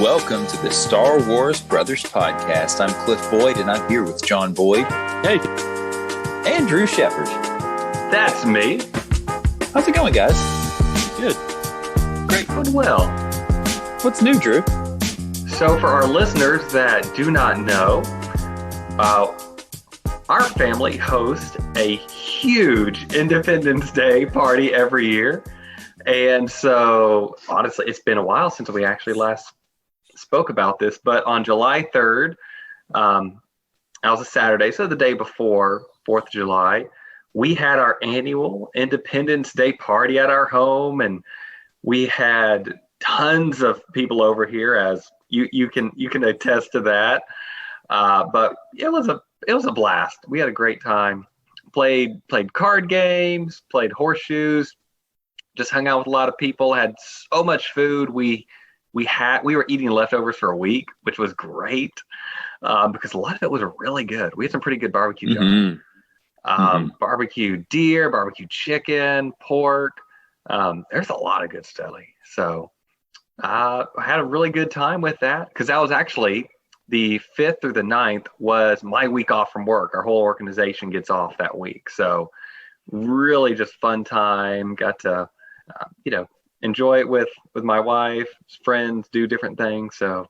Welcome to the Star Wars Brothers podcast. I'm Cliff Boyd, and I'm here with John Boyd. Hey. And Drew Shepard. That's me. How's it going, guys? Good. Great. Going well. What's new, Drew? So for our listeners that do not know, our family hosts a huge Independence Day party every year. And so, honestly, it's been a while since we actually last spoke about this. But on July 3rd, that was a Saturday, so the day before 4th of July, we had our annual Independence Day party at our home. And we had tons of people over here, as you can attest to that. But it was a blast. We had a great time. Played card games, played horseshoes, just hung out with a lot of people, had so much food. We were eating leftovers for a week, which was great because a lot of it was really good. We had some pretty good barbecue going. Barbecue deer, barbecue chicken, pork. There's a lot of good stuff. So I had a really good time with that because that was actually the 5th through the 9th was my week off from work. Our whole organization gets off that week. So really just fun time. Got to enjoy it with my wife, friends, do different things. So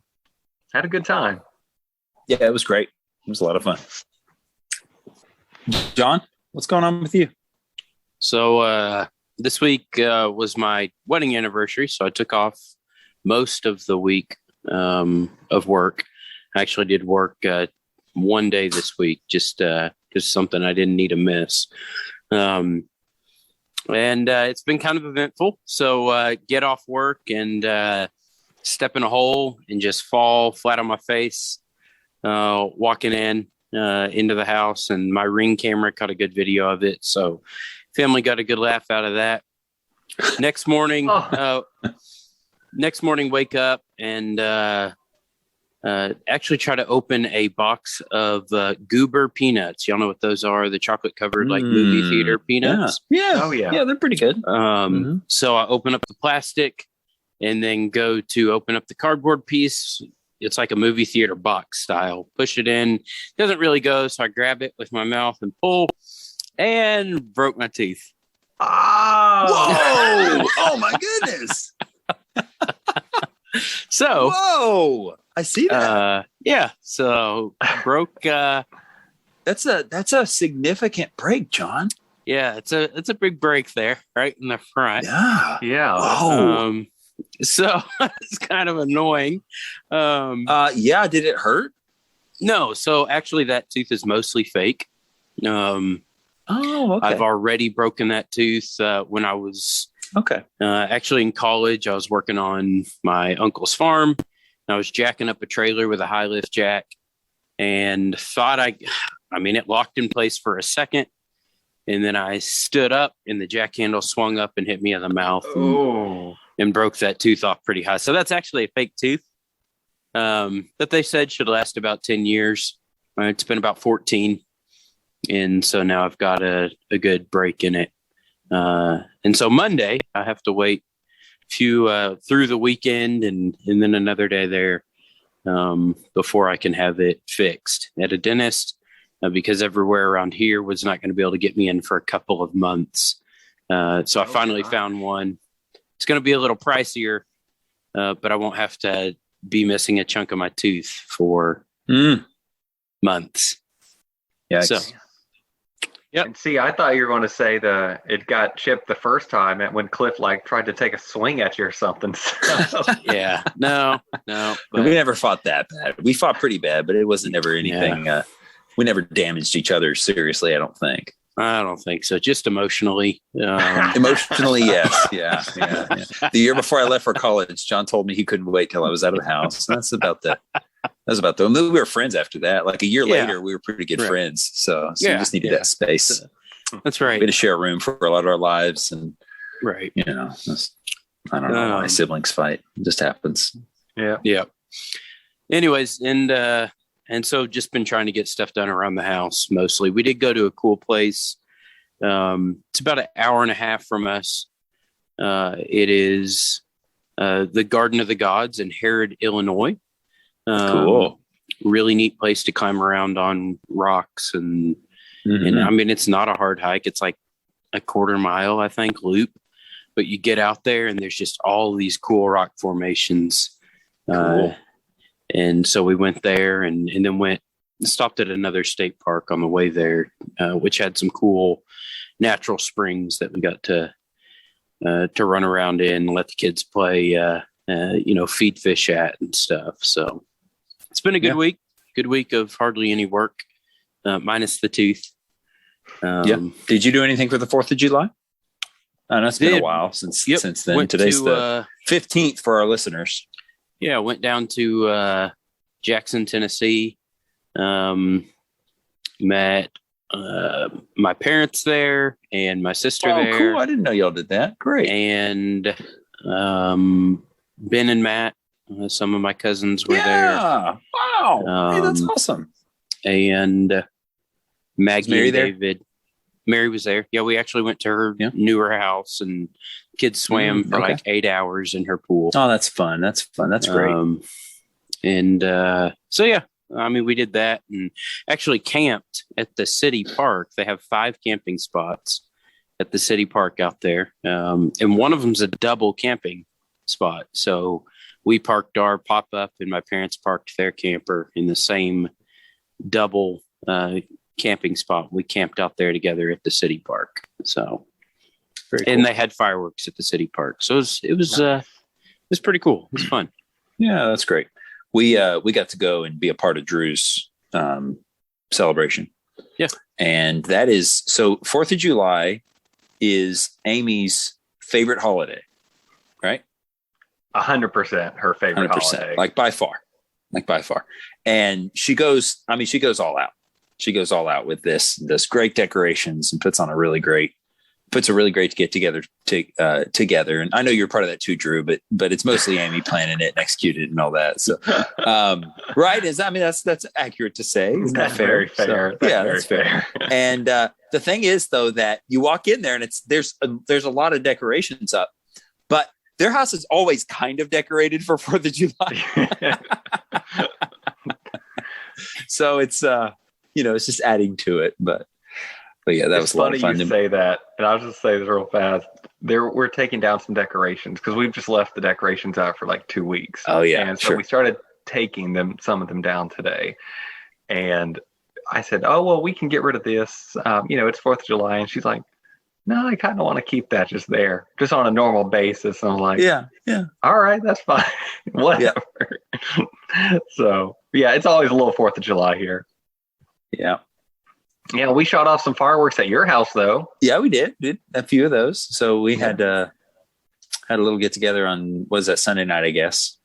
had a good time. Yeah, it was great. It was a lot of fun. John, what's going on with you? So this week was my wedding anniversary, so I took off most of the week of work. I actually did work one day this week, just something I didn't need to miss. And it's been kind of eventful. So get off work and step in a hole and just fall flat on my face, walking into the house. And my Ring camera caught a good video of it. So family got a good laugh out of that. Next morning, wake up and actually try to open a box of Goober peanuts. Y'all know what those are? The chocolate covered like movie theater peanuts. Yeah. Oh yeah. Yeah, they're pretty good. So I open up the plastic and then go to open up the cardboard piece. It's like a movie theater box style. Push it in. Doesn't really go. So I grab it with my mouth and pull and broke my teeth. Oh, whoa. Oh my goodness. So, whoa, I see that. Yeah. So broke. That's a significant break, John. Yeah, it's a big break there, right in the front. Yeah. Whoa. So it's kind of annoying. Yeah. Did it hurt? No. So actually, that tooth is mostly fake. Okay. I've already broken that tooth when I was. Okay. Actually, in college, I was working on my uncle's farm. And I was jacking up a trailer with a high lift jack and thought it locked in place for a second. And then I stood up and the jack handle swung up and hit me in the mouth and broke that tooth off pretty high. So that's actually a fake tooth that they said should last about 10 years. It's been about 14. And so now I've got a good break in it. And so Monday I have to wait through the weekend and then another day there before I can have it fixed at a dentist because everywhere around here was not going to be able to get me in for a couple of months. So I finally found one. It's going to be a little pricier, but I won't have to be missing a chunk of my tooth for months. Yeah. So. Yep. And see, I thought you were going to say it got chipped the first time when Cliff tried to take a swing at you or something. So. Yeah, no. But we never fought that bad. We fought pretty bad, but it wasn't ever anything. Yeah. We never damaged each other seriously. I don't think. I don't think so. Just emotionally. Emotionally, yes. Yeah. The year before I left for college, John told me he couldn't wait till I was out of the house. That's about the. We were friends after that. Like a year later, we were pretty good friends. So we just needed that space. That's right. We had to share a room for a lot of our lives, and right. I don't know why siblings fight. It just happens. Yeah. Anyways, and so just been trying to get stuff done around the house mostly. We did go to a cool place. It's about an hour and a half from us. It is the Garden of the Gods in Harrod, Illinois. Cool. Really neat place to climb around on rocks. And I mean, it's not a hard hike. It's like a quarter mile, I think, loop. But you get out there and there's just all these cool rock formations. Cool. And so we went there and then stopped at another state park on the way there, which had some cool natural springs that we got to run around in and let the kids play, feed fish at and stuff. So it's been a good week. Good week of hardly any work, minus the tooth. Did you do anything for the 4th of July? I know it's been a while since then. Today's the 15th for our listeners. Yeah, I went down to Jackson, Tennessee. Met my parents there and my sister there. Cool. I didn't know y'all did that. Great. And Ben and Matt, some of my cousins were there. Wow. Hey, that's awesome. And Maggie and there? David. Mary was there. Yeah, we actually went to her newer house and kids swam for like 8 hours in her pool. Oh, that's fun. That's great. So yeah, I mean, we did that and actually camped at the city park. They have 5 camping spots at the city park out there. And one of them's a double camping spot. So we parked our pop-up and my parents parked their camper in the same double camping spot. We camped out there together at the city park. So, very cool. And they had fireworks at the city park. So it was pretty cool. It was fun. Yeah, that's great. We got to go and be a part of Drew's celebration. Yeah. And that is, so 4th of July is Amy's favorite holiday, right? 100% her favorite 100%, holiday. like by far. And she goes all out. She goes all out with this great decorations and puts a really great get together together. And I know you're part of that too, Drew, but it's mostly Amy planning it and executing it and all that. So, right. That's accurate to say. Isn't that fair? Very fair. So, that's fair. And the thing is though, that you walk in there and there's a lot of decorations up, but their house is always kind of decorated for 4th of July. So it's, it's just adding to it, but yeah, that was a lot of fun. You say that, and I'll just say this real fast. We're taking down some decorations because we've just left the decorations out for like 2 weeks. Oh yeah, and so we started taking some of them down today. And I said, "Oh well, we can get rid of this. It's 4th of July," and she's like, "No, I kind of want to keep that just there, just on a normal basis." And I'm like, "Yeah, all right, that's fine, whatever." Yeah. So yeah, it's always a little 4th of July here. Yeah. Yeah, we shot off some fireworks at your house, though. Yeah, we did a few of those. So we had a little get together on, was that Sunday night? I guess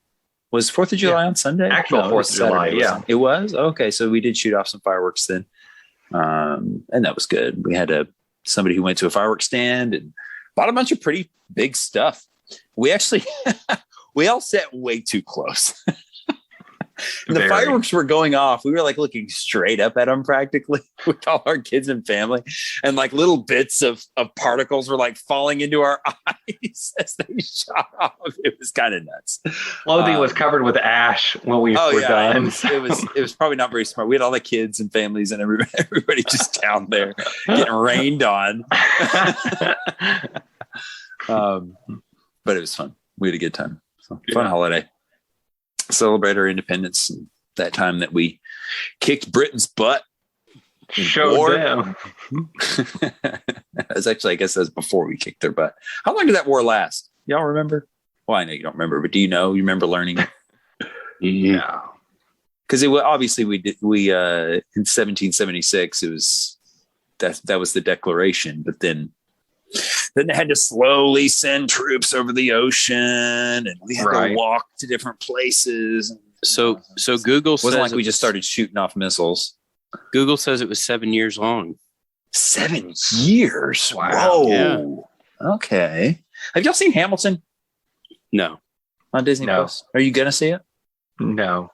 was 4th of July on Sunday. Actual 4th of July, yeah. It was okay. So we did shoot off some fireworks then, and that was good. We had somebody who went to a fireworks stand and bought a bunch of pretty big stuff. We actually we all sat way too close. The fireworks were going off. We were like looking straight up at them practically with all our kids and family. And like little bits of particles were like falling into our eyes as they shot off. It was kind of nuts. Clothing was covered with ash when we were done. It was probably not very smart. We had all the kids and families and everybody just down there getting rained on. But it was fun. We had a good time. So, fun holiday. Celebrate our independence and that time that we kicked Britain's butt. Showed them. That's actually, I guess that's before we kicked their butt. How long did that war last? Y'all remember? Well, I know you don't remember, but do you know? You remember learning it? Yeah. Because obviously we in 1776 it was that was the declaration, but then they had to slowly send troops over the ocean, and we had to walk to different places. So Google says wasn't like we just started shooting off missiles. Google says it was 7 years long. 7 years? Wow. Whoa. Yeah. Okay. Have y'all seen Hamilton? No. On Disney Plus? Are you gonna see it? No.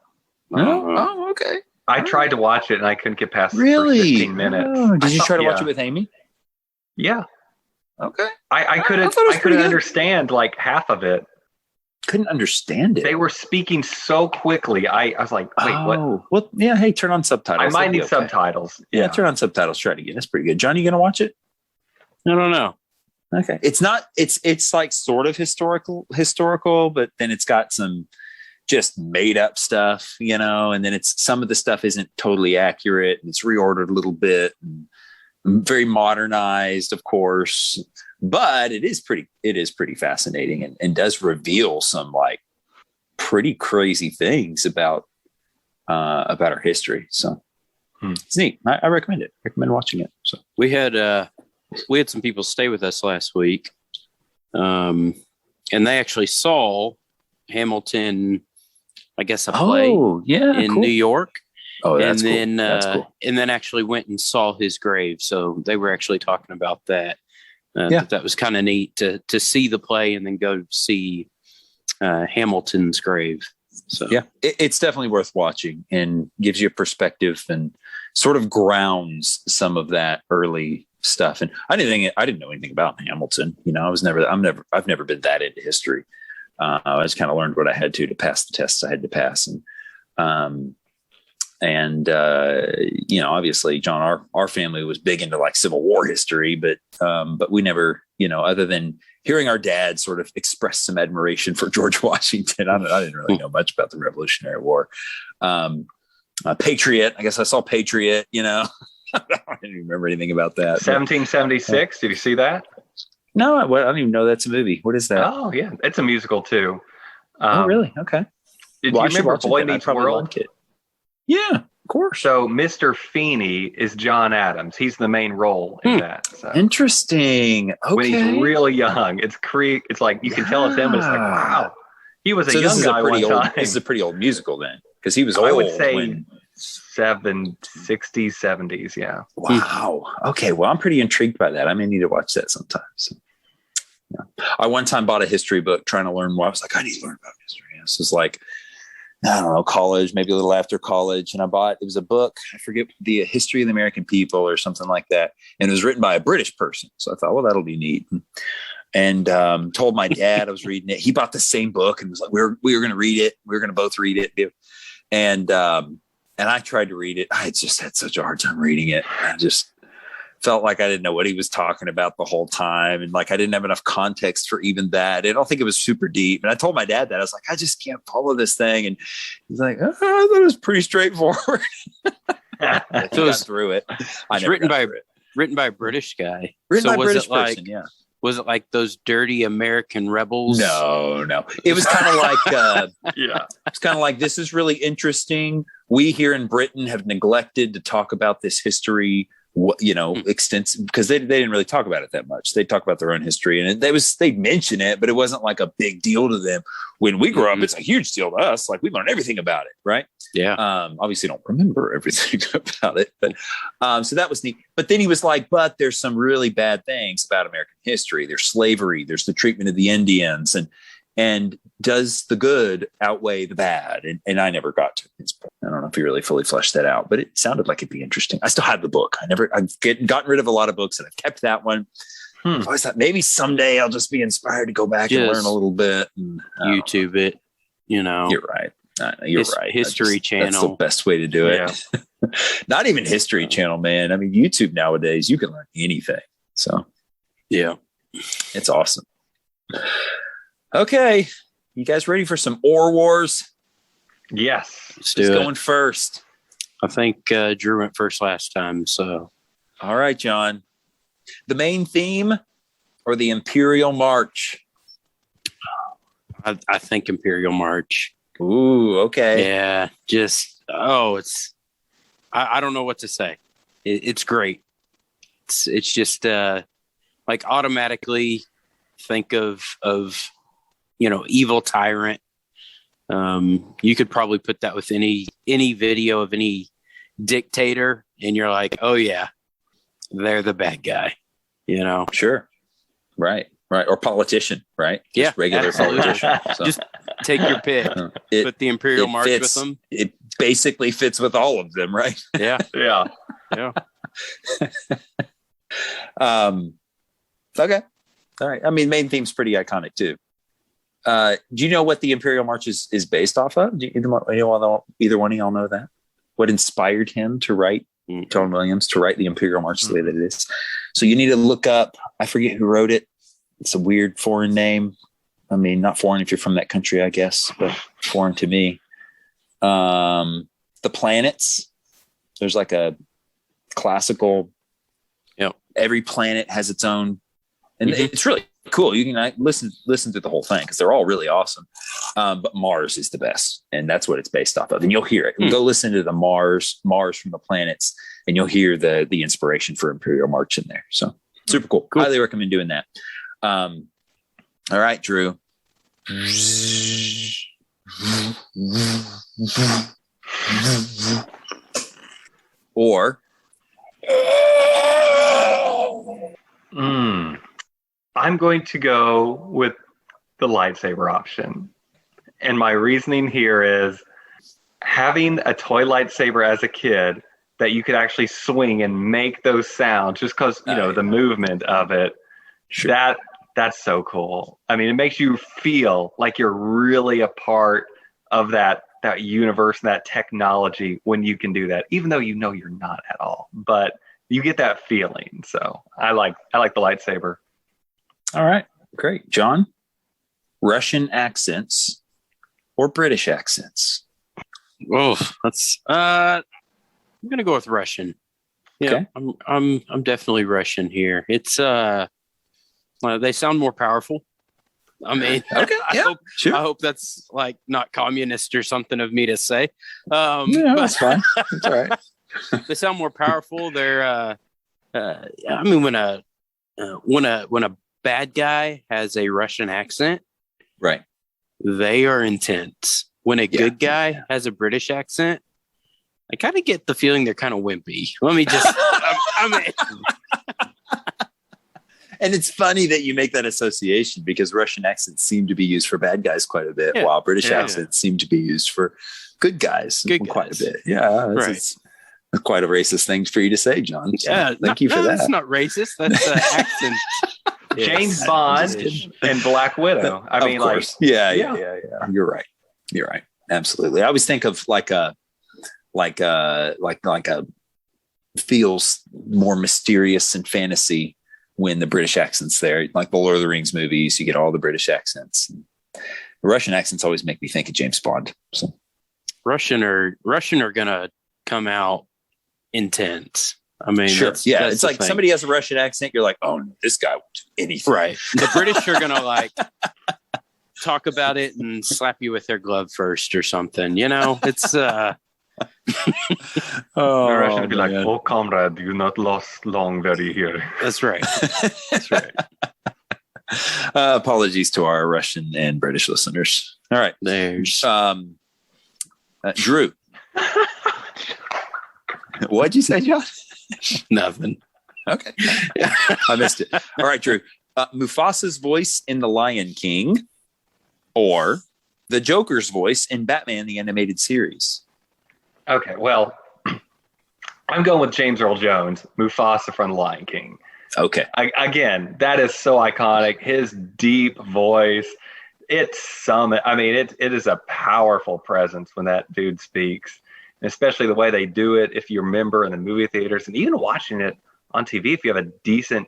No. Oh, okay. I tried to watch it and I couldn't get past the really first 15 minutes. Oh, did you try to watch it with Amy? Yeah. Okay. I couldn't understand like half of it. couldn't understand it. They were speaking so quickly. I was like, wait, what? Well, yeah. Hey, turn on subtitles. I might need subtitles. Yeah, turn on subtitles. Try it again. That's pretty good. John, you gonna watch it? I don't know. Okay. It's not. It's like sort of historical, but then it's got some just made up stuff, and then some of the stuff isn't totally accurate, and it's reordered a little bit, and very modernized, of course. But it is pretty fascinating, and does reveal some like pretty crazy things about our history. So it's neat. I recommend it. Recommend watching it. So we had some people stay with us last week, and they actually saw Hamilton, I guess, a play in New York. Oh, that's cool. That's cool. And then actually went and saw his grave. So they were actually talking about that. That was kind of neat to see the play and then go see Hamilton's grave. So yeah, it's definitely worth watching and gives you a perspective and sort of grounds some of that early stuff. And I didn't know anything about Hamilton. I've never been that into history. I just kind of learned what I had to pass the tests I had to pass. And obviously, John, our family was big into like Civil War history, but we never, other than hearing our dad sort of express some admiration for George Washington, I didn't really know much about the Revolutionary War. Patriot, I guess I saw Patriot, I didn't remember anything about that. 1776. Did you see that? No, I don't even know that's a movie. What is that? Oh, yeah. It's a musical too. Oh, really? Okay. Did you remember Boy Meets World? Yeah, of course. So Mr. Feeney is John Adams. He's the main role in that. So. Interesting. Okay. When he's really young, it's like you can tell it's him, but it's like, wow. He was a young guy one time. This is a pretty old musical then, because he was old. I would say 60s, 70s, yeah. Wow. Okay, well, I'm pretty intrigued by that. I may need to watch that sometime. So, yeah. I one time bought a history book trying to learn more. I was like, I need to learn about history. This was like, I don't know, college, maybe a little after college. And it was a book, I forget, the History of the American People or something like that. And it was written by a British person. So I thought, well, that'll be neat. And told my dad I was reading it. He bought the same book and was like, we were going to read it. We were going to both read it. And I tried to read it. I just had such a hard time reading it. I just felt like I didn't know what he was talking about the whole time. And like, I didn't have enough context for even that. I don't think it was super deep. And I told my dad that I was like, I just can't follow this thing. And he's like, I thought it was pretty straightforward. I got through it. It's written by a British guy. Written by a British person. Yeah. Was it like those dirty American rebels? No. It was kind of like, it's kind of like, this is really interesting. We here in Britain have neglected to talk about this history, extensive, because they didn't really talk about it that much. They talk about their own history, and they'd mention it, but it wasn't like a big deal to them. When we grew up, it's a huge deal to us. Like, we learned everything about it, right? Yeah. Obviously, don't remember everything about it, but so that was neat. But then he was like, "But there's some really bad things about American history. There's slavery. There's the treatment of the Indians, and does the good outweigh the bad?" And I never got to his point. I don't know if he really fully fleshed that out, but it sounded like it'd be interesting. I still have the book. I've gotten rid of a lot of books, and I've kept that one. I always thought maybe someday I'll just be inspired to go back and learn a little bit. And, YouTube it, You're right. You're right. History Channel. That's the best way to do it. Yeah. Not even History Channel, man. I mean, YouTube nowadays, you can learn anything. So, yeah, it's awesome. Okay. You guys ready for some Ore Wars? Yes. Let's do it. Going first? I think Drew went first last time. So, all right, John. The main theme or the Imperial March? I think Imperial March. Ooh, okay. Yeah, I don't know what to say. It's great. It's just like automatically think of evil tyrant. You could probably put that with any video of any dictator, and you're like, oh yeah, they're the bad guy. Sure, right, or politician, right? Yeah, just regular absolutely. politician. So. Just take your pick. Put the Imperial March with them. It basically fits with all of them, right? Yeah. Okay. All right. I mean, main theme's pretty iconic too. Do you know what the Imperial March is based off of? Either one of y'all know that? What inspired him to write, John Williams, to write the Imperial March the way that it is? So you need to look up, I forget who wrote it. It's a weird foreign name. I mean, not foreign if you're from that country, I guess, but foreign to me. The planets. There's like a classical, every planet has its own, and it's really cool. You can listen to the whole thing because they're all really awesome. But Mars is the best, and that's what it's based off of. And you'll hear it. Go listen to the Mars from the planets, and you'll hear the inspiration for Imperial March in there. So super cool. Highly recommend doing that. All right, Drew. Or I'm going to go with the lightsaber option. And my reasoning here is having a toy lightsaber as a kid that you could actually swing and make those sounds just because, the movement of it. Sure. That's so cool. I mean, it makes you feel like you're really a part of that universe and that technology when you can do that, even though you're not at all. But you get that feeling. So I like the lightsaber. All right, great. John, Russian accents or British accents? Oh, that's I'm gonna go with Russian. Yeah, okay. I'm definitely Russian here. It's they sound more powerful. I mean, okay, I hope that's like not communist or something of me to say. That's fine. That's all right. They sound more powerful. They're I mean, when a bad guy has a Russian accent, right, they are intense. When a good guy has a British accent, I kind of get the feeling they're kind of wimpy. Let me just I mean, and it's funny that you make that association because Russian accents seem to be used for bad guys quite a bit, while British accents seem to be used for good guys quite a bit. Yeah, it's quite a racist thing for you to say, John. So thank you for that. That's not racist. That's accent. James Bond and Black Widow. I mean, of course. Yeah. You're right. Absolutely. I always think of like a feels more mysterious and fantasy when the British accent's there. Like the Lord of the Rings movies, you get all the British accents. The Russian accents always make me think of James Bond. So Russian are gonna come out intense. I mean, sure. That's it's like thing. Somebody has a Russian accent. You're like, oh, no, this guy won't do anything. Right. The British are going to like talk about it and slap you with their glove first or something. It's the Russian would be like, oh, comrade, you not lost long very here. That's right. That's right. Apologies to our Russian and British listeners. All right. There's Drew. What'd you say, John? Nothing. Okay. Yeah, I missed it. All right, Drew. Mufasa's voice in The Lion King or the Joker's voice in Batman the Animated Series? Okay, well, I'm going with James Earl Jones, Mufasa from The Lion King. Okay. Again, that is so iconic. His deep voice. It is a powerful presence when that dude speaks. Especially the way they do it, if you remember in the movie theaters and even watching it on TV, if you have a decent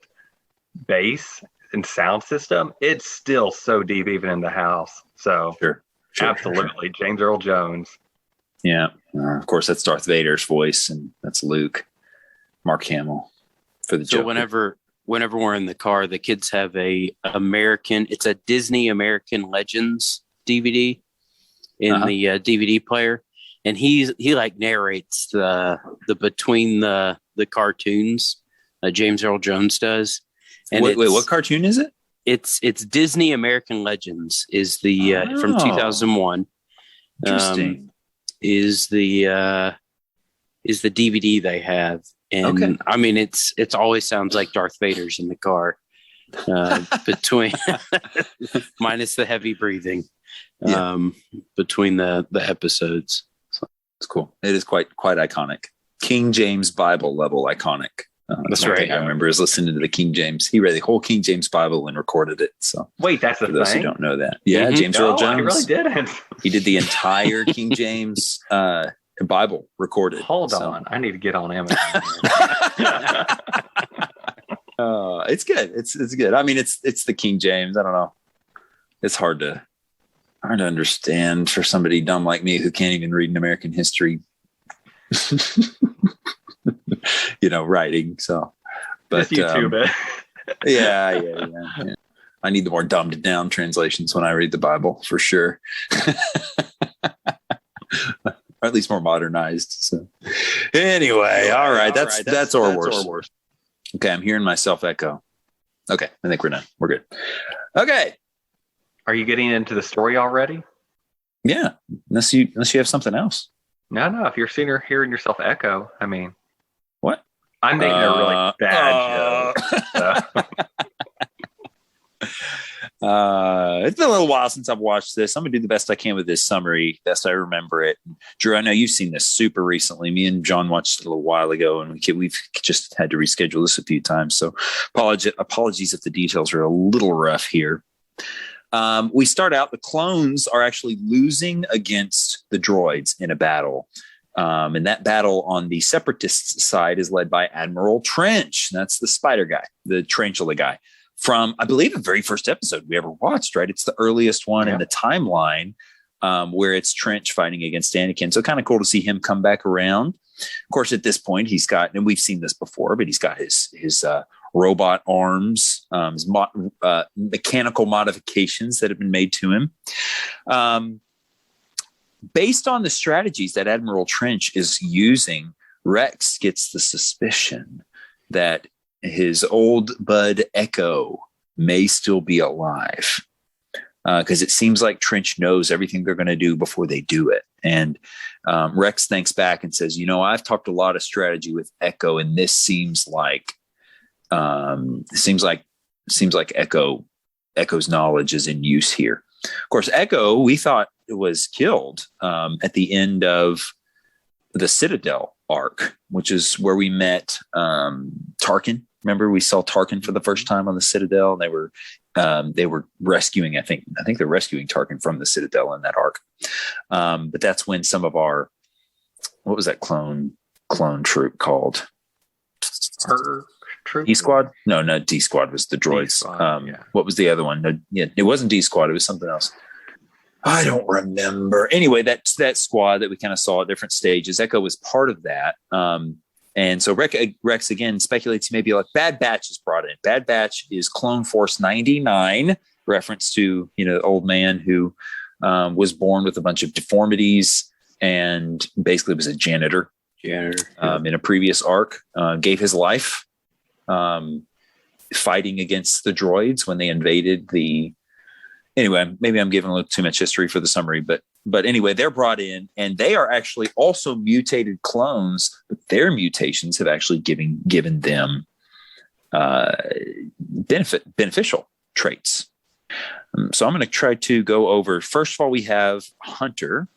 bass and sound system, it's still so deep even in the house. So sure, absolutely. Sure. James Earl Jones. Yeah. Of course, that's Darth Vader's voice, and that's Luke. Mark Hamill for the Joker. So whenever we're in the car, the kids have it's a Disney American Legends DVD in the DVD player. And he like narrates the between the cartoons. James Earl Jones does. And wait, what cartoon is it? It's Disney American Legends is the from 2001. Interesting. Is the DVD they have, and I mean it's always sounds like Darth Vader's in the car. Between minus the heavy breathing, between the episodes. It's cool. It is quite iconic. King James Bible level iconic. That's one right. thing I remember is listening to the King James. He read the whole King James Bible and recorded it. So wait, that's for those thing? who don't know that, yeah, James Earl Jones. I really didn't. He did the entire King James Bible recorded. Hold on, I need to get on Amazon. It's good. It's good. I mean, it's the King James. I don't know. It's hard to understand for somebody dumb like me who can't even read an American history, writing. So, but just YouTube it. Yeah. I need the more dumbed down translations when I read the Bible for sure. Or at least more modernized. So anyway, all right. That's Ouroboros. Okay, I'm hearing myself echo. Okay, I think we're done. We're good. Okay. Are you getting into the story already? Yeah, unless you have something else. No. If you're hearing yourself echo, I mean, what? I'm making a really bad joke. It's been a little while since I've watched this. I'm gonna do the best I can with this summary, best I remember it. Drew, I know you've seen this super recently. Me and John watched it a little while ago, and we've just had to reschedule this a few times. So apologies if the details are a little rough here. We start out, the clones are actually losing against the droids in a battle. And that battle on the Separatists side is led by Admiral Trench. That's the spider guy, the tarantula guy from, I believe, the very first episode we ever watched, right? It's the earliest one in the timeline where it's Trench fighting against Anakin. So kind of cool to see him come back around. Of course, at this point, he's got, and we've seen this before, but he's got his robot arms, his mechanical modifications that have been made to him. Based on the strategies that Admiral Trench is using, Rex gets the suspicion that his old bud Echo may still be alive. Because it seems like Trench knows everything they're going to do before they do it. And Rex thinks back and says, I've talked a lot of strategy with Echo, and this seems like Echo's knowledge is in use here. Of course, Echo, we thought was killed at the end of the Citadel arc, which is where we met Tarkin. Remember, we saw Tarkin for the first time on the Citadel, and they were rescuing. I think they're rescuing Tarkin from the Citadel in that arc. But that's when some of our, what was that clone troop called? Troop? D Squad? No, D Squad was the droids. What was the other one? No, it wasn't D Squad. It was something else. I don't remember. Anyway, that's that squad that we kind of saw at different stages. Echo was part of that. And so Rex again speculates he may be like Bad Batch is brought in. Bad Batch is Clone Force 99, reference to the old man who was born with a bunch of deformities and basically was a janitor. In a previous arc, gave his life fighting against the droids when they invaded the. Anyway, maybe I'm giving a little too much history for the summary, but anyway, they're brought in, and they are actually also mutated clones, but their mutations have actually given them beneficial traits. So I'm going to try to go over. First of all, we have Hunter.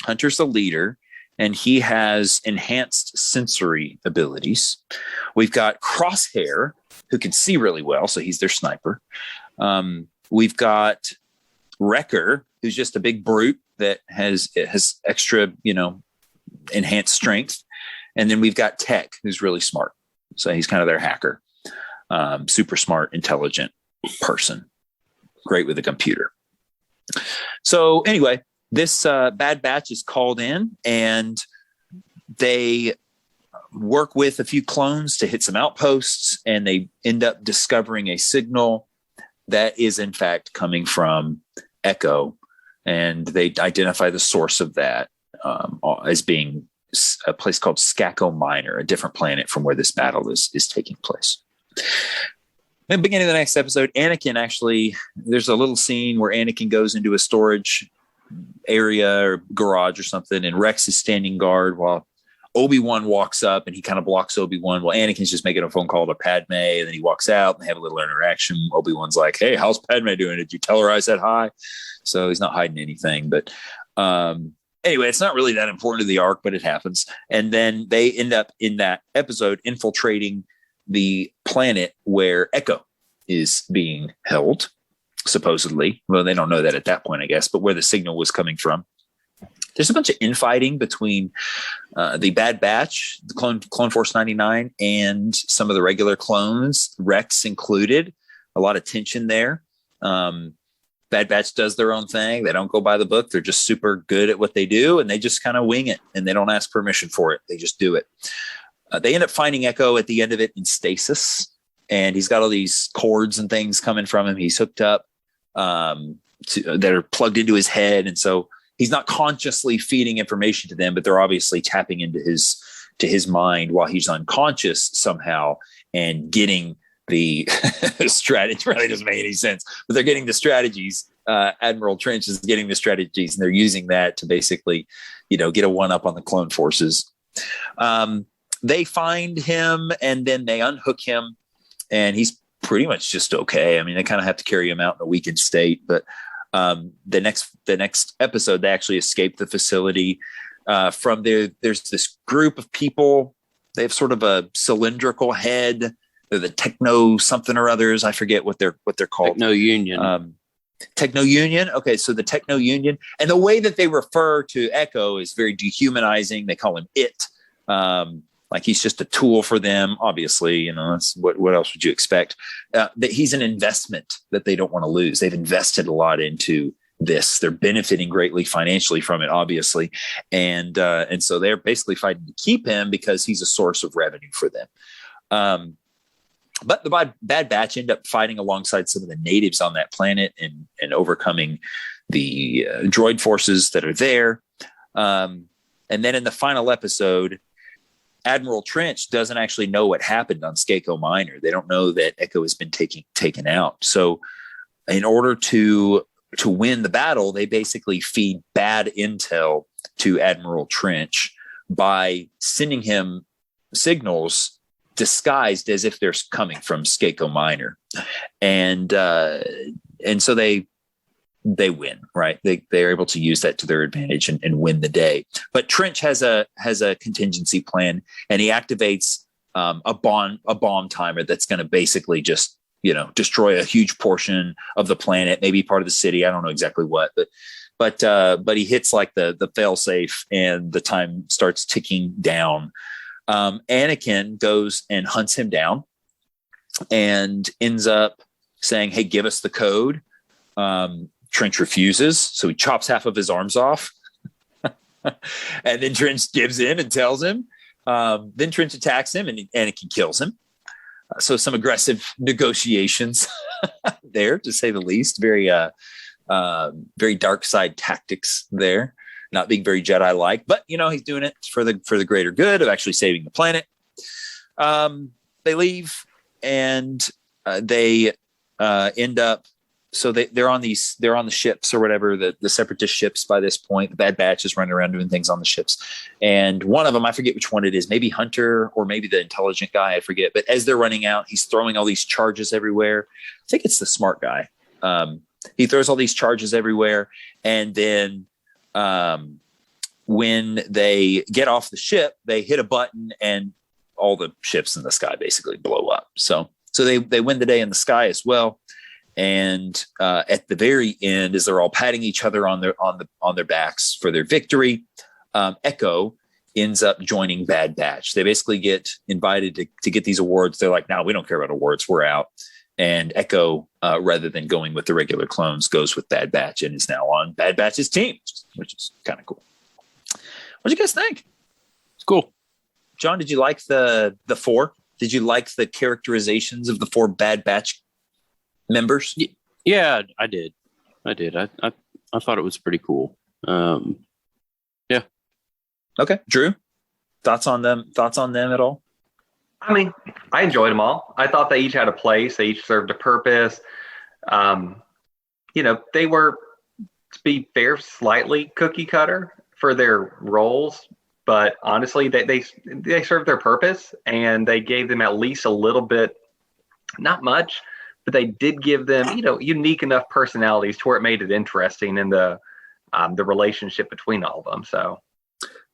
Hunter's the leader, and he has enhanced sensory abilities. We've got Crosshair, who can see really well, so he's their sniper. We've got Wrecker, who's just a big brute that has extra, enhanced strength. And then we've got Tech, who's really smart. So he's kind of their hacker. Super smart, intelligent person. Great with a computer. So anyway, this Bad Batch is called in, and they work with a few clones to hit some outposts, and they end up discovering a signal that is in fact coming from Echo, and they identify the source of that as being a place called Skako Minor, a different planet from where this battle is taking place. Then beginning of the next episode, Anakin there's a little scene where Anakin goes into a storage area or garage or something, and Rex is standing guard while Obi-Wan walks up, and he kind of blocks Obi-Wan while Anakin's just making a phone call to Padme, and then he walks out and they have a little interaction. Obi-Wan's like, "Hey, how's Padme doing? Did you tell her I said hi?" So he's not hiding anything. But Anyway, it's not really that important to the arc, but it happens. And then they end up in that episode infiltrating the planet where Echo is being held, supposedly. Well, they don't know that at that point, I guess, but where the signal was coming from. There's a bunch of infighting between the Bad Batch, the Clone Force 99, and some of the regular clones, Rex included. A lot of tension there. Bad Batch does their own thing. They don't go by the book. They're just super good at what they do, and they just kind of wing it, and they don't ask permission for it. They just do it. They end up finding Echo at the end of it in stasis, and he's got all these cords and things coming from him. He's hooked up that are plugged into his head, and so he's not consciously feeding information to them, but they're obviously tapping into his mind while he's unconscious somehow and getting the strategy. It really doesn't make any sense, but they're getting the strategies. Admiral Trench is getting the strategies, and they're using that to basically, get a one up on the clone forces. They find him, and then they unhook him, and he's pretty much just okay. I mean, they kind of have to carry him out in a weakened state, but the next episode, they actually escape the facility. From there, there's this group of people. They have sort of a cylindrical head. They're the Techno something or others. I forget what they're called. Techno Union. Techno Union. Okay, so the Techno Union, and the way that they refer to Echo is very dehumanizing. They call him it, like he's just a tool for them. Obviously, that's what else would you expect? That he's an investment that they don't want to lose. They've invested a lot into this. They're benefiting greatly financially from it, obviously, and so they're basically fighting to keep him because he's a source of revenue for them. But the Bad Batch end up fighting alongside some of the natives on that planet and overcoming the droid forces that are there. And then in the final episode, Admiral Trench doesn't actually know what happened on Skako Minor. They don't know that Echo has been taken out. So in order to win the battle, they basically feed bad intel to Admiral Trench by sending him signals disguised as if they're coming from Skako Minor. And so they win, right? They're able to use that to their advantage and win the day. But Trench has a contingency plan, and he activates a bomb timer that's going to basically just destroy a huge portion of the planet, maybe part of the city. I don't know exactly what, but he hits like the fail safe, and the time starts ticking down. Anakin goes and hunts him down, and ends up saying, "Hey, give us the code." Trench refuses, so he chops half of his arms off. And then Trench gives in and tells him. Then Trench attacks him, and Anakin kills him. So some aggressive negotiations there, to say the least. Very dark side tactics there, not being very Jedi-like. But he's doing it for the greater good of actually saving the planet. They leave, and they end up. So they're on the ships or whatever, the separatist ships by this point. The Bad Batch is running around doing things on the ships. And one of them, I forget which one it is, maybe Hunter or maybe the intelligent guy, I forget. But as they're running out, he's throwing all these charges everywhere. I think it's the smart guy. He throws all these charges everywhere. And then when they get off the ship, they hit a button and all the ships in the sky basically blow up. So they win the day in the sky as well. And at the very end, as they're all patting each other on their backs for their victory, Echo ends up joining Bad Batch. They basically get invited to get these awards. They're like, "No, we don't care about awards. We're out." And Echo, rather than going with the regular clones, goes with Bad Batch and is now on Bad Batch's team, which is kind of cool. What do you guys think? It's cool. John, did you like the four? Did you like the characterizations of the four Bad Batch members? Yeah, I did. I thought it was pretty cool. Yeah. Okay. Drew, thoughts on them at all? I mean, I enjoyed them all. I thought they each had a place. They each served a purpose. They were, to be fair, slightly cookie cutter for their roles, but honestly, they served their purpose, and they gave them at least a little bit, not much, but they did give them, unique enough personalities to where it made it interesting. And the the relationship between all of them. So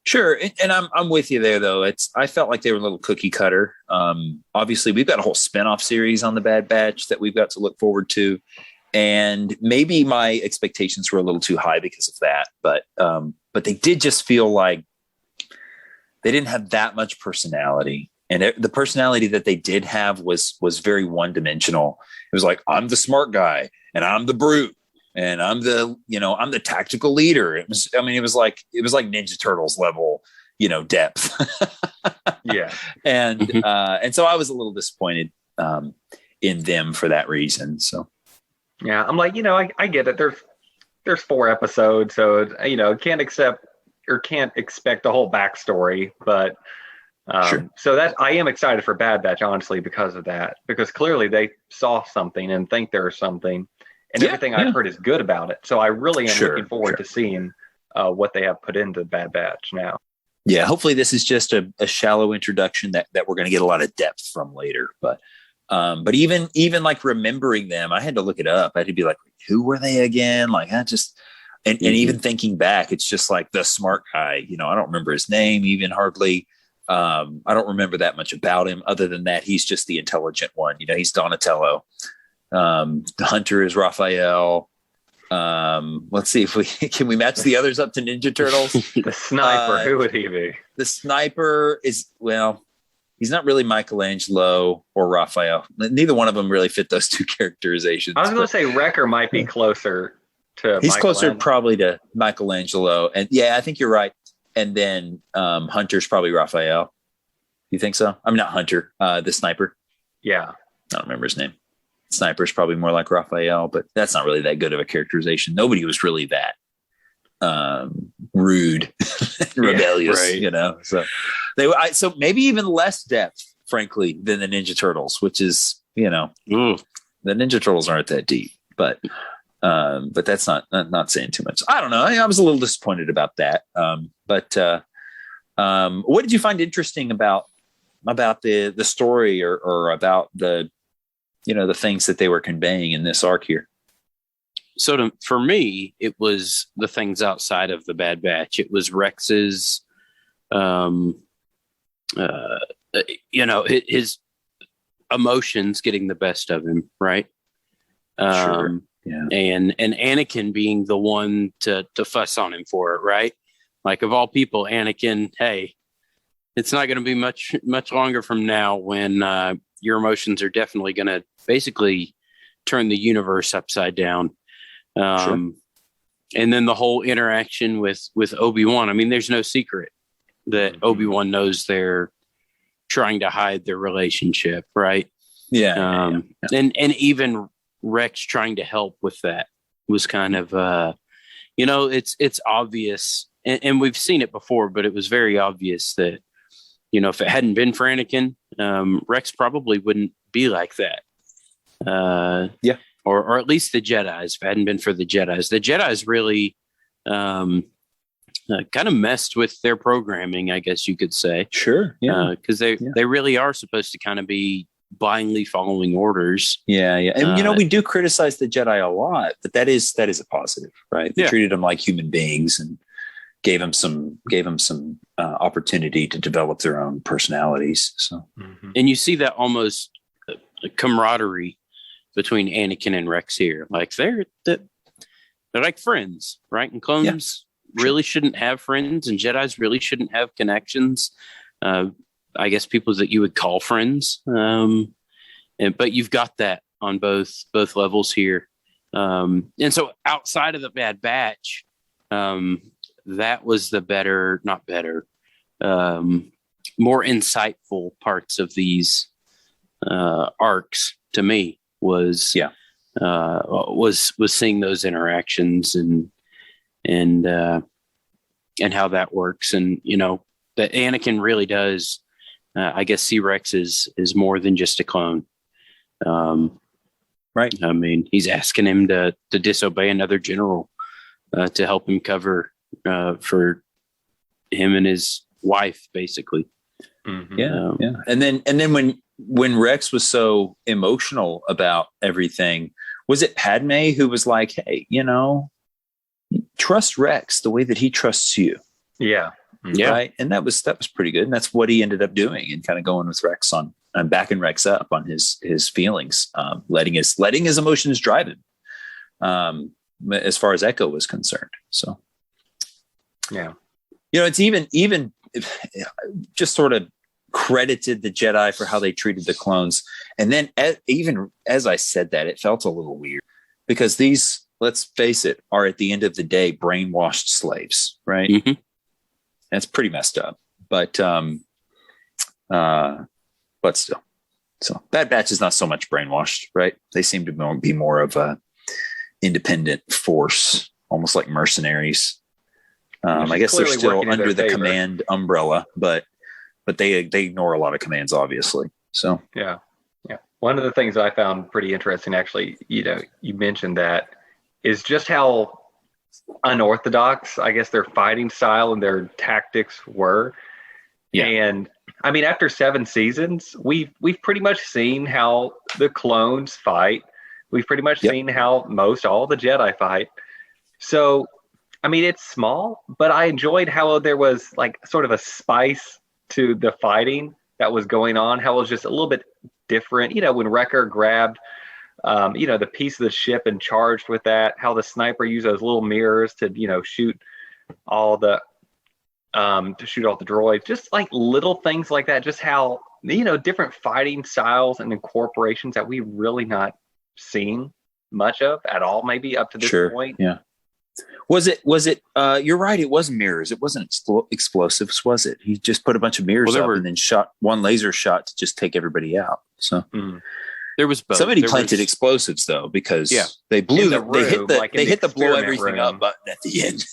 sure, and I'm with you there though. I felt like they were a little cookie cutter. Obviously, we've got a whole spinoff series on the Bad Batch that we've got to look forward to, and maybe my expectations were a little too high because of that. But they did just feel like they didn't have that much personality. And the personality that they did have was very one dimensional. It was like, I'm the smart guy and I'm the brute and I'm the tactical leader. It was like Ninja Turtles level, depth. yeah. And so I was a little disappointed in them for that reason. So, yeah, I'm like, I get it. There's 4 episodes, so, can't expect the whole backstory, but sure. So that I am excited for Bad Batch, honestly, because of that, because clearly they saw something and think there's something, and everything I've heard is good about it. So I really am looking forward to seeing what they have put into Bad Batch now. Yeah, hopefully this is just a shallow introduction that we're going to get a lot of depth from later. But even like remembering them, I had to look it up. I had to be like, who were they again? Like I just and even thinking back, it's just like the smart guy. I don't remember his name even hardly. I don't remember that much about him. Other than that, he's just the intelligent one. He's Donatello. The Hunter is Raphael. Let's see if we match the others up to Ninja Turtles. The Sniper, who would he be? The Sniper is, he's not really Michelangelo or Raphael. Neither one of them really fit those two characterizations. I was going to say Wrecker might be closer to He's closer probably to Michelangelo. And yeah, I think you're right. And then Hunter's probably Raphael. You think so? I mean, not Hunter, the Sniper. Yeah. I don't remember his name. Sniper's probably more like Raphael, but that's not really that good of a characterization. Nobody was really that rude, rebellious, So maybe even less depth, frankly, than the Ninja Turtles, which is, the Ninja Turtles aren't that deep, but that's not saying too much. I don't know. I was a little disappointed about that. But what did you find interesting about the story or about the things that they were conveying in this arc here? So for me, it was the things outside of the Bad Batch. It was Rex's, his emotions getting the best of him, right? Sure. Yeah. And Anakin being the one to fuss on him for it, right? Like of all people, Anakin, hey, it's not going to be much longer from now when your emotions are definitely going to basically turn the universe upside down. Sure. And then the whole interaction with Obi-Wan. I mean, there's no secret that Obi-Wan knows they're trying to hide their relationship, right? Yeah. And even Rex trying to help with that was kind of, it's obvious. And we've seen it before, but it was very obvious that, if it hadn't been for Anakin, Rex probably wouldn't be like that. Or at least the Jedis. If it hadn't been for the Jedis really kind of messed with their programming, I guess you could say. Sure. Yeah. Because they really are supposed to kind of be blindly following orders. Yeah. And we do criticize the Jedi a lot, but that is a positive, right? They treated them like human beings and gave them some opportunity to develop their own personalities. So, and you see that almost camaraderie between Anakin and Rex here. Like they're like friends, right? And clones really shouldn't have friends, and Jedis really shouldn't have connections. I guess people that you would call friends. But you've got that on both levels here. And so outside of the Bad Batch, that was the more insightful parts of these arcs to me was seeing those interactions and how that works. And, that Anakin really does, I guess, see Rex is more than just a clone. Right. I mean, he's asking him to disobey another general to help him cover for him and his wife, basically. Yeah. And then when Rex was so emotional about everything, was it Padme who was like, hey, trust Rex the way that he trusts you. Yeah. Yeah. Right. And that was pretty good. And that's what he ended up doing, and kind of going with Rex on backing Rex up on his feelings, letting his emotions drive him, as far as Echo was concerned. So, yeah, it's even just sort of credited the Jedi for how they treated the clones. And then even as I said that, it felt a little weird, because these, let's face it, are at the end of the day brainwashed slaves, right? Mm-hmm. That's pretty messed up, but still. So Bad Batch is not so much brainwashed, right? They seem to be more of a independent force, almost like mercenaries. I guess they're still under the command umbrella, but they ignore a lot of commands, obviously. So yeah. One of the things that I found pretty interesting, actually, you mentioned that, is just how unorthodox, I guess, their fighting style and their tactics were. Yeah. And I mean, after 7 seasons, we've pretty much seen how the clones fight. We've pretty much seen how all the Jedi fight. So, I mean, it's small, but I enjoyed how there was like sort of a spice to the fighting that was going on, how it was just a little bit different. When Wrecker grabbed the piece of the ship and charged with that, how the sniper used those little mirrors to, shoot all the droids, just like little things like that, just how, different fighting styles and incorporations that we really not seen much of at all, maybe up to this point. Yeah. Was it, you're right. It was mirrors. It wasn't explosives, was it? He just put a bunch of mirrors up and then shot one laser shot to just take everybody out. So there was both. Somebody planted explosives though, because they blew they hit the blow everything up button at the end,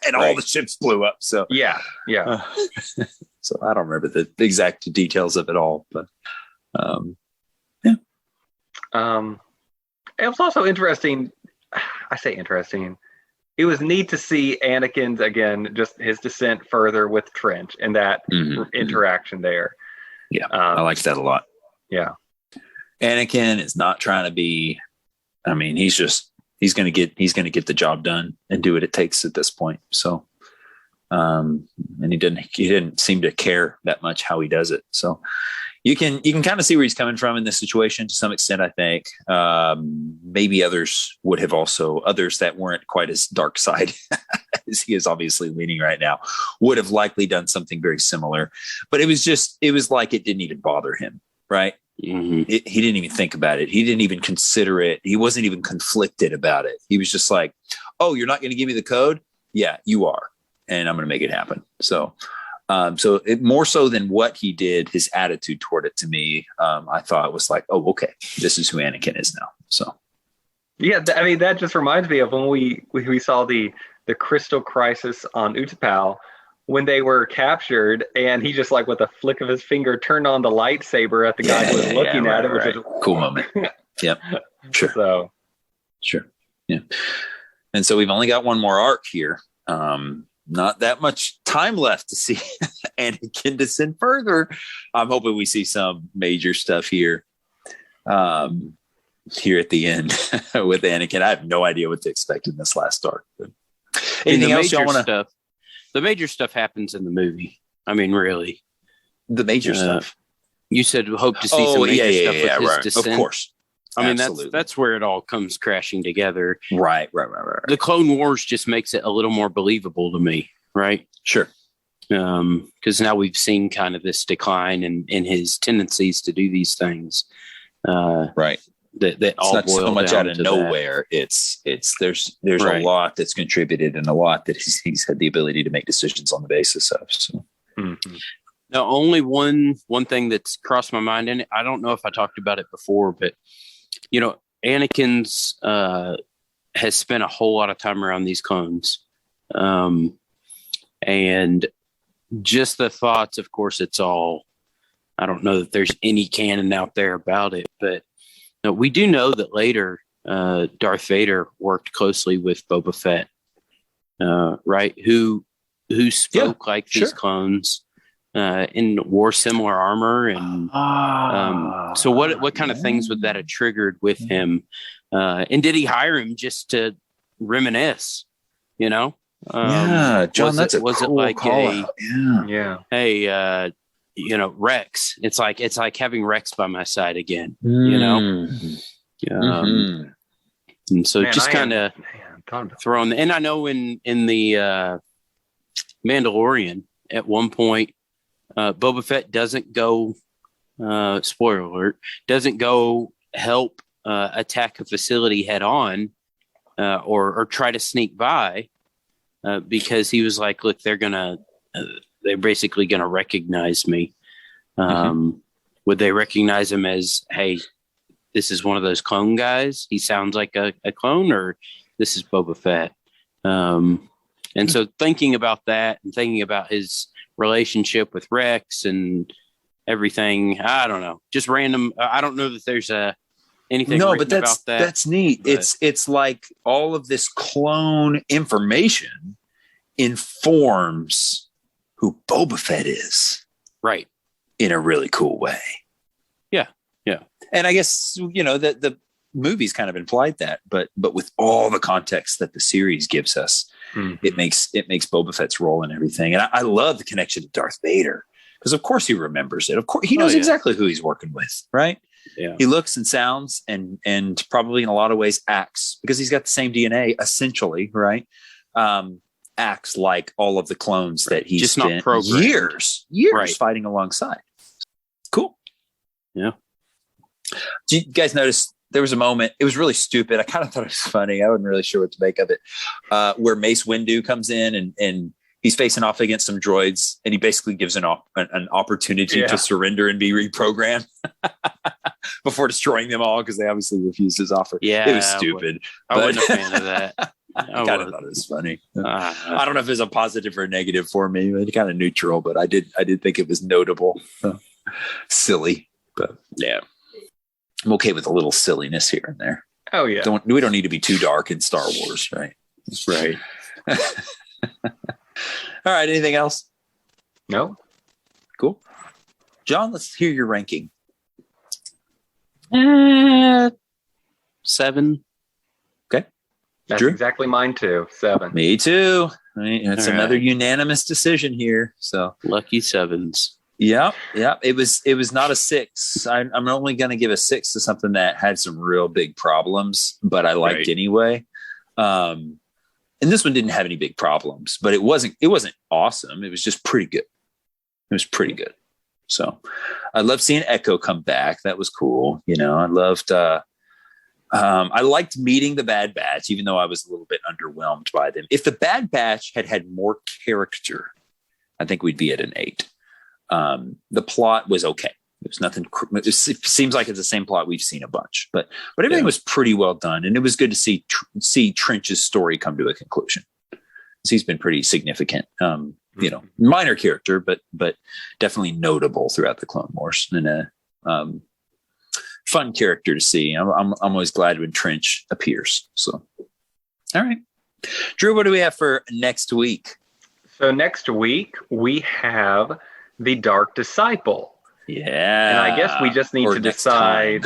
and all the ships blew up. So yeah. So I don't remember the exact details of it all, but it was also interesting. I say interesting. It was neat to see Anakin's, again, just his descent further with Trench and that interaction there. Yeah, I liked that a lot. Yeah. Anakin is not trying to be, I mean, he's going to get the job done and do what it takes at this point. So, and he didn't seem to care that much how he does it. So you can kind of see where he's coming from in this situation to some extent, I think. Maybe others that weren't quite as dark side as he is obviously leaning right now, would have likely done something very similar. But it was like it didn't even bother him, right? Mm-hmm. He didn't even think about it. He didn't even consider it. He wasn't even conflicted about it. He was just like, oh, you're not going to give me the code? Yeah, you are. And I'm going to make it happen. So more so than what he did, his attitude toward it to me, I thought was like, oh, okay, this is who Anakin is now. So, yeah, I mean, that just reminds me of when we saw the Crystal Crisis on Utapau, when they were captured, and he just like with a flick of his finger turned on the lightsaber at the guy who was looking at it. Which was cool moment. Yep. Sure. So, sure. Yeah. And so we've only got one more arc here. Not that much time left to see Anakin descend further. I'm hoping we see some major stuff here at the end with Anakin. I have no idea what to expect in this last arc. But anything else y'all want to? The major stuff happens in the movie. I mean, really, the major stuff. You said hope to see some major stuff with his descent. Of course. I mean, that's where it all comes crashing together. Right. The Clone Wars just makes it a little more believable to me, right? Sure. Because now we've seen kind of this decline in his tendencies to do these things. Right. That all not so much out of nowhere. That. There's right. A lot that's contributed and a lot that he's had the ability to make decisions on the basis of. So. Mm-hmm. Now, only one thing that's crossed my mind, and I don't know if I talked about it before, but Anakin's has spent a whole lot of time around these clones, and just the thoughts. Of course, it's all. I don't know that there's any canon out there about it, but we do know that later Darth Vader worked closely with Boba Fett, right? Who spoke like these clones. And wore similar armor, and so what kind of things would that have triggered with him? And did he hire him just to reminisce? You know, Yeah, John, that's a was cool it like call a out. Yeah. Yeah. hey, Rex? It's like having Rex by my side again. You know, Mhm. and so Man, just kind of throwing. And I know in the Mandalorian at one point, Boba Fett doesn't go. Spoiler alert! Doesn't go help attack a facility head on, or try to sneak by, because he was like, "Look, they're basically gonna recognize me. Would they recognize him as, hey, this is one of those clone guys? He sounds like a clone, or this is Boba Fett?" And so thinking about that and thinking about his relationship with Rex and everything, I don't know, just random. I don't know that there's anything written about that. That's neat. But it's like all of this clone information informs who Boba Fett is, right? In a really cool way. Yeah. And I guess that the movies kind of implied that, but with all the context that the series gives us, it makes Boba Fett's role and everything. And I love the connection to Darth Vader, because of course he remembers it. Of course he knows exactly who he's working with, right? Yeah. He looks and sounds and probably in a lot of ways acts, because he's got the same DNA essentially, right? Acts like all of the clones that he's just spent not programmed. years fighting alongside. Cool. Yeah. Do you guys notice there was a moment? It was really stupid. I kind of thought it was funny. I wasn't really sure what to make of it. Where Mace Windu comes in and he's facing off against some droids, and he basically gives an opportunity to surrender and be reprogrammed before destroying them all, because they obviously refused his offer. Yeah, it was stupid. I wasn't a fan of that. I kind of thought it was funny. I don't know if it's a positive or a negative for me, but kind of neutral. But I did think it was notable, silly. But yeah, I'm okay with a little silliness here and there. Oh yeah, we don't need to be too dark in Star Wars, right? Right. All right. Anything else? No. Cool. John, let's hear your ranking. 7. Okay. That's Drew? exactly mine too. 7. Me too. It's All another right. unanimous decision here. So Lucky 7s. Yeah. It was not a 6. I'm only going to give a 6 to something that had some real big problems, but I liked anyway. And this one didn't have any big problems, but it wasn't awesome. It was just pretty good. It was pretty good. So I loved seeing Echo come back. That was cool. I loved, I liked meeting the Bad Batch, even though I was a little bit underwhelmed by them. If the Bad Batch had more character, I think we'd be at an 8. The plot was okay. It was nothing. It seems like it's the same plot we've seen a bunch, but everything was pretty well done, and it was good to see Trench's story come to a conclusion. He's been pretty significant, minor character, but definitely notable throughout the Clone Wars, and a fun character to see. I'm always glad when Trench appears. So, all right, Drew, what do we have for next week? So next week we have the Dark Disciple. Yeah. And I guess we just need to decide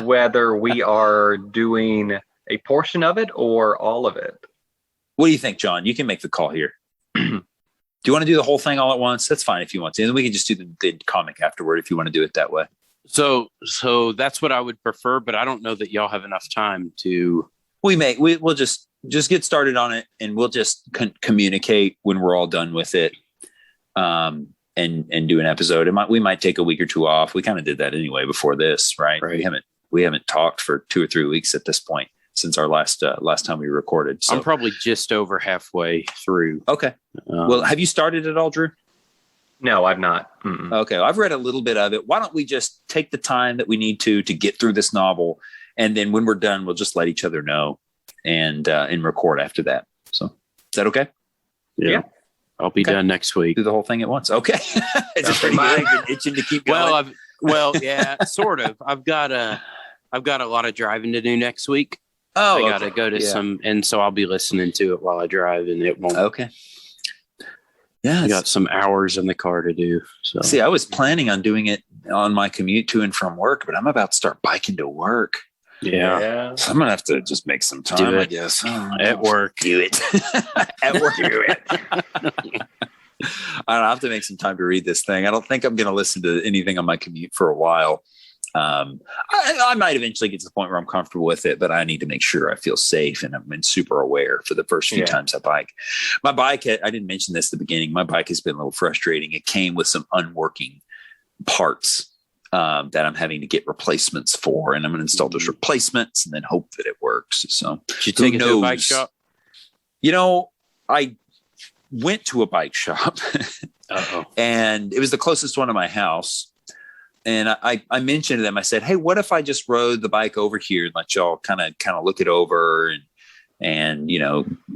whether we are doing a portion of it or all of it. What do you think, John? You can make the call here. Do you want to do the whole thing all at once? That's fine if you want to. And we can just do the comic afterward if you want to do it that way. So that's what I would prefer, but I don't know that y'all have enough time to. We'll just get started on it, and we'll just communicate when we're all done with it. And do an episode. We might take a week or two off. We kind of did that anyway before this, right? We haven't talked for 2 or 3 weeks at this point since our last time we recorded. So. I'm probably just over halfway through. Okay. Well, have you started at all, Drew? No, I've not. Mm-mm. Okay. Well, I've read a little bit of it. Why don't we just take the time that we need to get through this novel, and then when we're done, we'll just let each other know and record after that. So is that okay? Yeah. I'll be done next week. Do the whole thing at once. Okay. Is it pretty good? You're itching to keep going? Yeah, sort of. I've got a lot of driving to do next week. Oh, I got to go to some, and so I'll be listening to it while I drive, and it won't. Okay. Yeah. I got some hours in the car to do. So I was planning on doing it on my commute to and from work, but I'm about to start biking to work. Yeah. So I'm gonna have to just make some time, I guess. At work. Do it. At work. Do it. I don't have to make some time to read this thing. I don't think I'm going to listen to anything on my commute for a while. I might eventually get to the point where I'm comfortable with it, but I need to make sure I feel safe and I'm super aware for the first few times I bike. My bike, I didn't mention this at the beginning. My bike has been a little frustrating. It came with some unworking parts that I'm having to get replacements for, and I'm going to install those replacements and then hope that it works. So did you take it to a bike shop? I went to a bike shop and it was the closest one to my house. And I mentioned to them, I said, hey, what if I just rode the bike over here and let y'all kind of look it over and,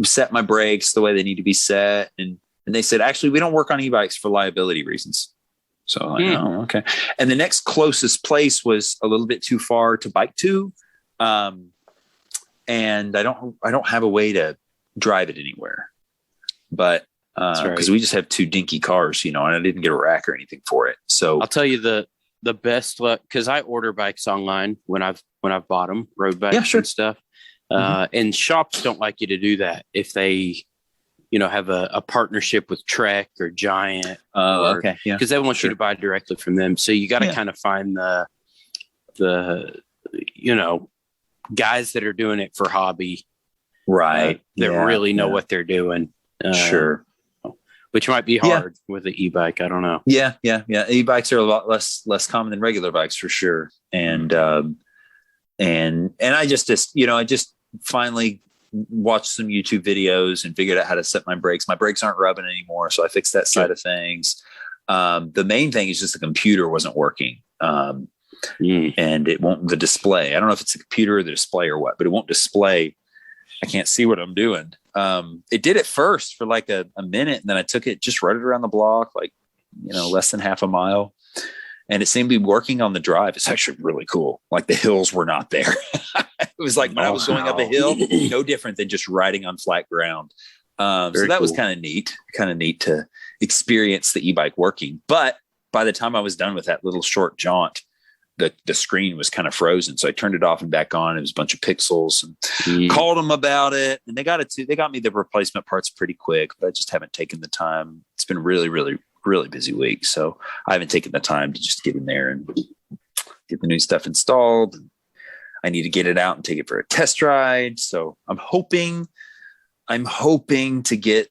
set my brakes the way they need to be set. And they said, actually, we don't work on e-bikes for liability reasons. So I'm like, oh, okay. And the next closest place was a little bit too far to bike to. And I don't have a way to drive it anywhere, but because we just have two dinky cars, and I didn't get a rack or anything for it. So I'll tell you the best luck, because I order bikes online when I've bought them, road bikes and stuff. And shops don't like you to do that if they, have a partnership with Trek or Giant. Because they want you to buy directly from them. So you got to kind of find the guys that are doing it for hobby, right? That really know what they're doing. Which might be hard with the e-bike. I don't know. Yeah. E-bikes are a lot less common than regular bikes for sure. And I just finally watched some YouTube videos and figured out how to set my brakes. My brakes aren't rubbing anymore, so I fixed that side of things. The main thing is just the computer wasn't working. And it won't, the display. I don't know if it's the computer or the display or what, but it won't display. I can't see what I'm doing. It did at first for like a minute, and then I took it, just rode it around the block, like, less than half a mile. And it seemed to be working on the drive. It's actually really cool. Like the hills were not there. It was like when I was going up a hill, no different than just riding on flat ground. So that was kind of neat to experience the e-bike working. But by the time I was done with that little short jaunt, the screen was kind of frozen. So I turned it off and back on. It was a bunch of pixels, and called them about it. And they got me the replacement parts pretty quick, but I just haven't taken the time. It's been really, really, really busy week. So I haven't taken the time to just get in there and get the new stuff installed. I need to get it out and take it for a test ride. So I'm hoping to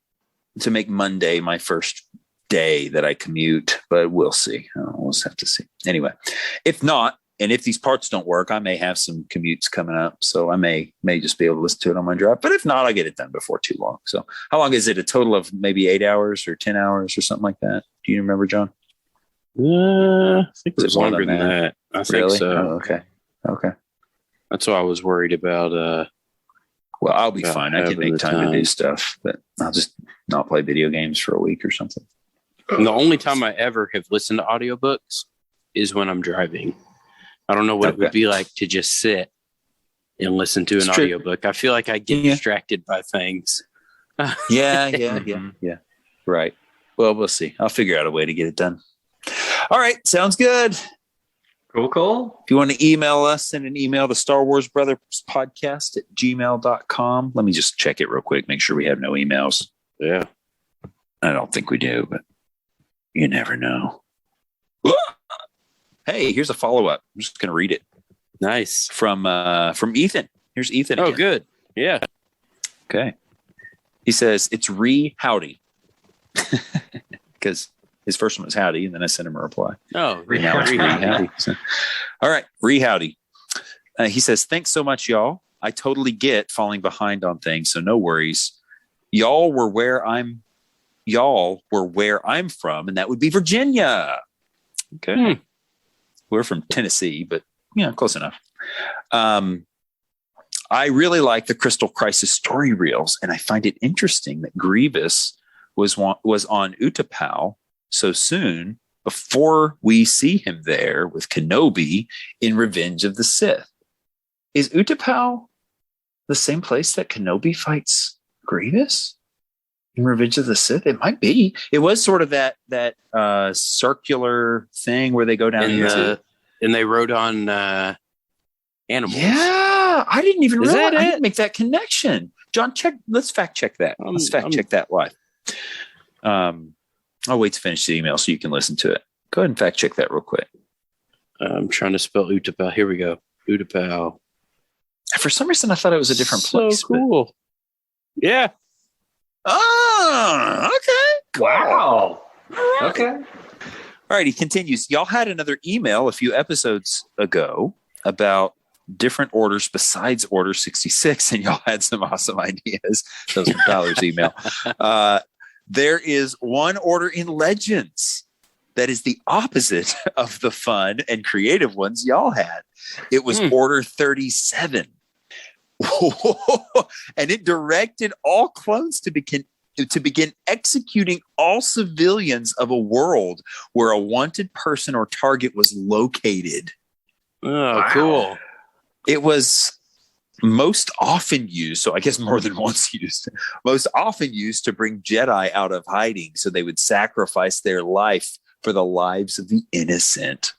make Monday my first day that I commute, but we'll see. We'll just have to see. Anyway, if not, and if these parts don't work, I may have some commutes coming up. So I may just be able to listen to it on my drive. But if not, I'll get it done before too long. So how long is it? A total of maybe 8 hours or 10 hours or something like that? Do you remember, John? I think it was longer than that. I think so. Oh, okay. That's why I was worried about. Well, I'll be fine. I can make time to do stuff, but I'll just not play video games for a week or something. And the only time I ever have listened to audiobooks is when I'm driving. I don't know what it would be like to just sit and listen to an audiobook. I feel like I get distracted by things. Yeah. Right. Well, we'll see. I'll figure out a way to get it done. All right. Sounds good. Cool. If you want to email us, send an email to StarWarsBrothers@gmail.com. Let me just check it real quick. Make sure we have no emails. Yeah. I don't think we do, but you never know. Hey, here's a follow-up. I'm just going to read it. Nice. From Ethan. Here's Ethan again. Oh, good. Yeah. Okay. He says, it's howdy. Because his first one was howdy, and then I sent him a reply. Oh, now it's howdy. So, all right, howdy. He says, thanks so much, y'all. I totally get falling behind on things, so no worries. Y'all were where I'm from, and that would be Virginia. Okay. We're from Tennessee, but close enough. I really like the Crystal Crisis story reels, and I find it interesting that Grievous was on Utapau so soon before we see him there with Kenobi in Revenge of the Sith. Is Utapau the same place that Kenobi fights Grievous in Revenge of the Sith? It might be. It was sort of that circular thing where they go down and they rode on animals. Yeah, I didn't even Is realize. that I it? didn't make that connection. John, let's fact check that. Let's fact check that live. I'll wait to finish the email so you can listen to it. Go ahead and fact check that real quick. I'm trying to spell Utapau. Here we go. Utapau. For some reason, I thought it was a different place. So cool. Yeah. Oh, okay. Cool. Wow. All right. Okay. All right. He continues. Y'all had another email a few episodes ago about different orders besides Order 66, and y'all had some awesome ideas. That was from Tyler's email. There is one order in Legends that is the opposite of the fun and creative ones y'all had. It was Order 37. And it directed all clones to begin executing all civilians of a world where a wanted person or target was located. Oh, wow. Cool. It was most often used, so I guess more than once used, most often used to bring Jedi out of hiding so they would sacrifice their life for the lives of the innocent.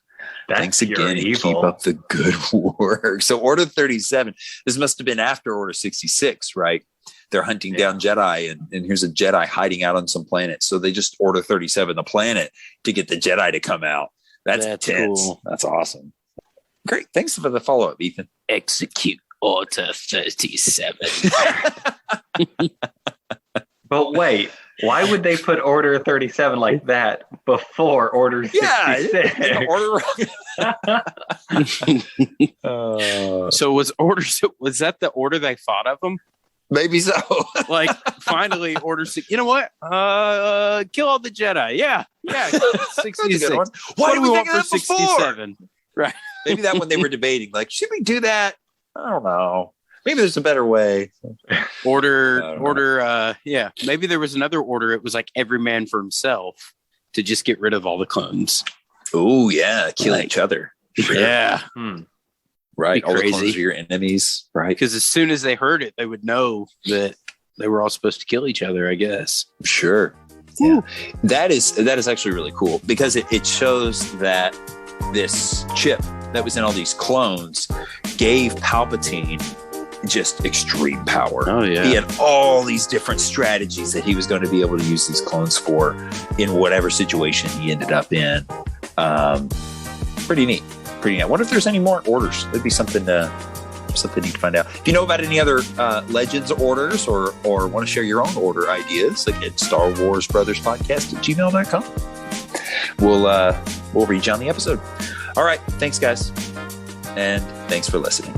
Thanks again, and keep up the good work. So Order 37, this must have been after Order 66, right? They're hunting down Jedi, and here's a Jedi hiding out on some planet. So they just Order 37 the planet to get the Jedi to come out. That's intense. Cool. That's awesome. Great. Thanks for the follow-up, Ethan. Execute Order 37. But wait, why would they put Order 37 like that before Order 66? Yeah, so was that the order they thought of them? Maybe so. Like, finally, Order 6. You know what? Kill all the Jedi. Yeah. 66. Why do we want for 67? Right. Maybe that one they were debating. Like, should we do that? I don't know. Maybe there's a better way. Maybe there was another order. It was like every man for himself to just get rid of all the clones. Oh, yeah. Kill each other. Sure. Yeah. Right. All the clones are your enemies. Right. Because as soon as they heard it, they would know that they were all supposed to kill each other, I guess. Sure. Yeah. That is actually really cool because it shows that this chip that was in all these clones gave Palpatine just extreme power. Oh, yeah. He had all these different strategies that he was going to be able to use these clones for in whatever situation he ended up in. Pretty neat. I wonder if there's any more orders. It'd be something neat to find out. If you know about any other Legends orders or want to share your own order ideas, again, Star Wars Brothers Podcast at gmail.com. We'll read you on the episode. All right. Thanks, guys. And thanks for listening.